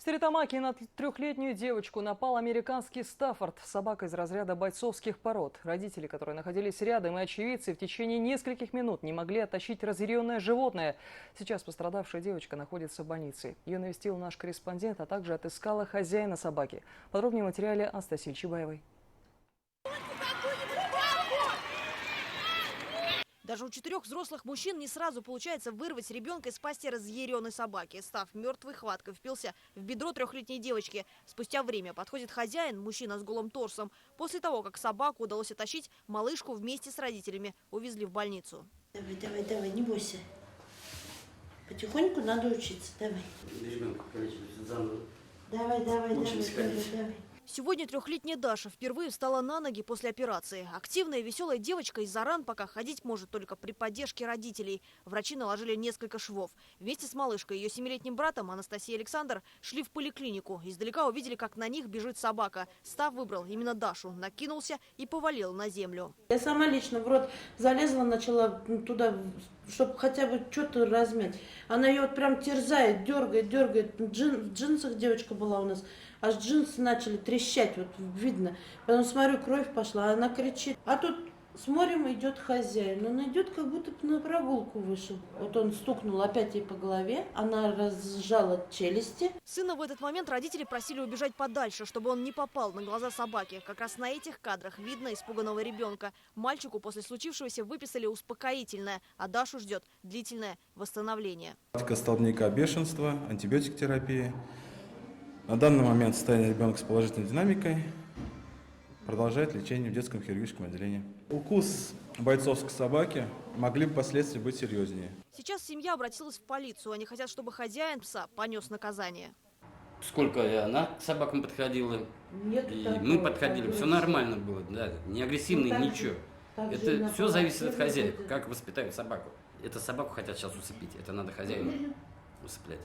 Стерлитамаке на трехлетнюю девочку напал американский стаффорд. Собака из разряда бойцовских пород. Родители, которые находились рядом, и очевидцы в течение нескольких минут не могли оттащить разъяренное животное. Сейчас пострадавшая девочка находится в больнице. Ее навестил наш корреспондент, а также отыскала хозяина собаки. Подробнее в материале Анастасии Чебаевой. Даже у 4 взрослых мужчин не сразу получается вырвать ребенка из пасти разъяренной собаки. Став мертвой хваткой, впился в бедро трехлетней девочки. Спустя время подходит хозяин, мужчина с голым торсом. После того, как собаку удалось оттащить, малышку вместе с родителями увезли в больницу. Давай, не бойся. Потихоньку надо учиться, давай. Ребенка заново. Давай. Сегодня трехлетняя Даша впервые встала на ноги после операции. Активная и веселая девочка из-за ран пока ходить может только при поддержке родителей. Врачи наложили несколько швов. Вместе с малышкой и ее 7-летним братом Анастасией и Александр шли в поликлинику. Издалека увидели, как на них бежит собака. Став выбрал именно Дашу, накинулся и повалил на землю. Я сама лично в рот залезла, начала туда, чтобы хотя бы что-то размять. Она ее вот прям терзает, дергает. В джинсах девочка была у нас. Аж джинсы начали трещать, вот видно. Потом смотрю, кровь пошла, она кричит. А тут смотрим, идет хозяин. Он идет, как будто на прогулку вышел. Вот он стукнул опять ей по голове, она разжала челюсти. Сына в этот момент родители просили убежать подальше, чтобы он не попал на глаза собаки. Как раз на этих кадрах видно испуганного ребенка. Мальчику после случившегося выписали успокоительное, а Дашу ждет длительное восстановление. Столбняка бешенства, антибиотик-терапии. На данный момент состояние ребенка с положительной динамикой, продолжает лечение в детском хирургическом отделении. Укус бойцовской собаки могли бы впоследствии быть серьезнее. Сейчас семья обратилась в полицию. Они хотят, чтобы хозяин пса понес наказание. Сколько она к собакам подходила, и мы подходили, все нормально было, да, не агрессивно, ничего. Это все зависит от хозяев, как воспитают собаку. Эту собаку хотят сейчас усыпить, это надо хозяину усыплять.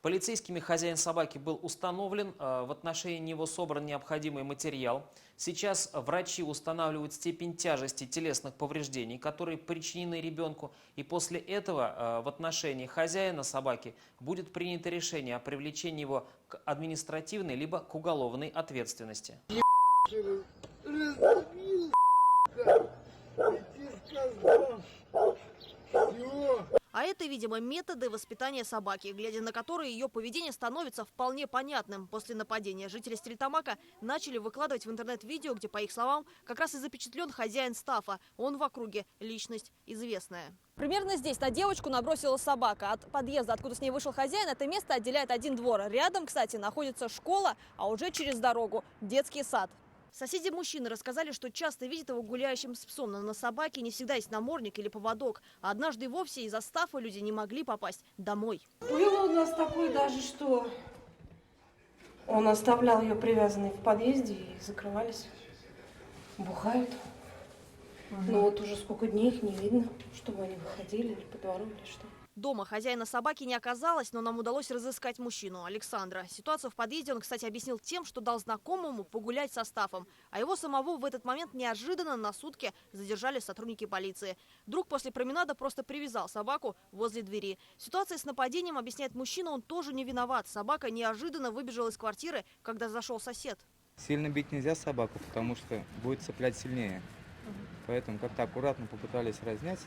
Полицейскими хозяин собаки был установлен, в отношении него собран необходимый материал. Сейчас врачи устанавливают степень тяжести телесных повреждений, которые причинены ребенку. И после этого в отношении хозяина собаки будет принято решение о привлечении его к административной либо к уголовной ответственности. А это, видимо, методы воспитания собаки, глядя на которые ее поведение становится вполне понятным. После нападения жители Стерлитамака начали выкладывать в интернет видео, где, по их словам, как раз и запечатлен хозяин Стафа. Он в округе личность известная. Примерно здесь на девочку набросила собака. От подъезда, откуда с ней вышел хозяин, это место отделяет один двор. Рядом, кстати, находится школа, а уже через дорогу детский сад. Соседи мужчины рассказали, что часто видят его гуляющим с псом, но на собаке не всегда есть намордник или поводок. А однажды и вовсе из-за Стафа люди не могли попасть домой. Было у нас такое даже, что он оставлял ее привязанной в подъезде и закрывались. Бухают. Но вот уже сколько дней их не видно, чтобы они выходили или по двору, или что. Дома хозяина собаки не оказалось, но нам удалось разыскать мужчину, Александра. Ситуацию в подъезде он, кстати, объяснил тем, что дал знакомому погулять со Стафом. А его самого в этот момент неожиданно на сутки задержали сотрудники полиции. Друг после променада просто привязал собаку возле двери. Ситуация с нападением, объясняет мужчина, он тоже не виноват. Собака неожиданно выбежала из квартиры, когда зашел сосед. Сильно бить нельзя собаку, потому что будет цеплять сильнее. Поэтому как-то аккуратно попытались разнять.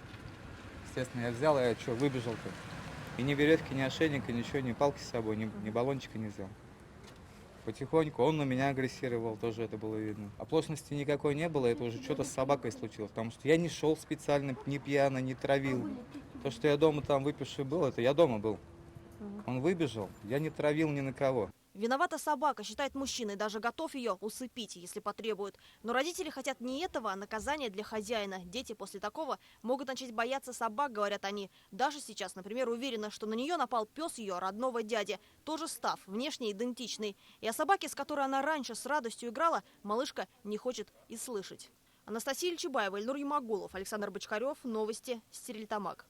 Естественно, я взял, выбежал-то. И ни веревки, ни ошейника, ничего, ни палки с собой, ни баллончика не взял. Потихоньку он на меня агрессировал, тоже это было видно. Оплошности никакой не было, это уже что-то с собакой случилось. Потому что я не шел специально, не пьяно, не травил. То, что я дома там выпивший был, это я дома был. Он выбежал, я не травил ни на кого. Виновата собака, считает мужчина, и даже готов ее усыпить, если потребует. Но родители хотят не этого, а наказания для хозяина. Дети после такого могут начать бояться собак, говорят они. Даша сейчас, например, уверена, что на нее напал пес ее родного дяди. Тоже Став, внешне идентичный. И о собаке, с которой она раньше с радостью играла, малышка не хочет и слышать. Анастасия Чебаева, Ильнур Ямагулов, Александр Бочкарев. Новости. Стерлитамак.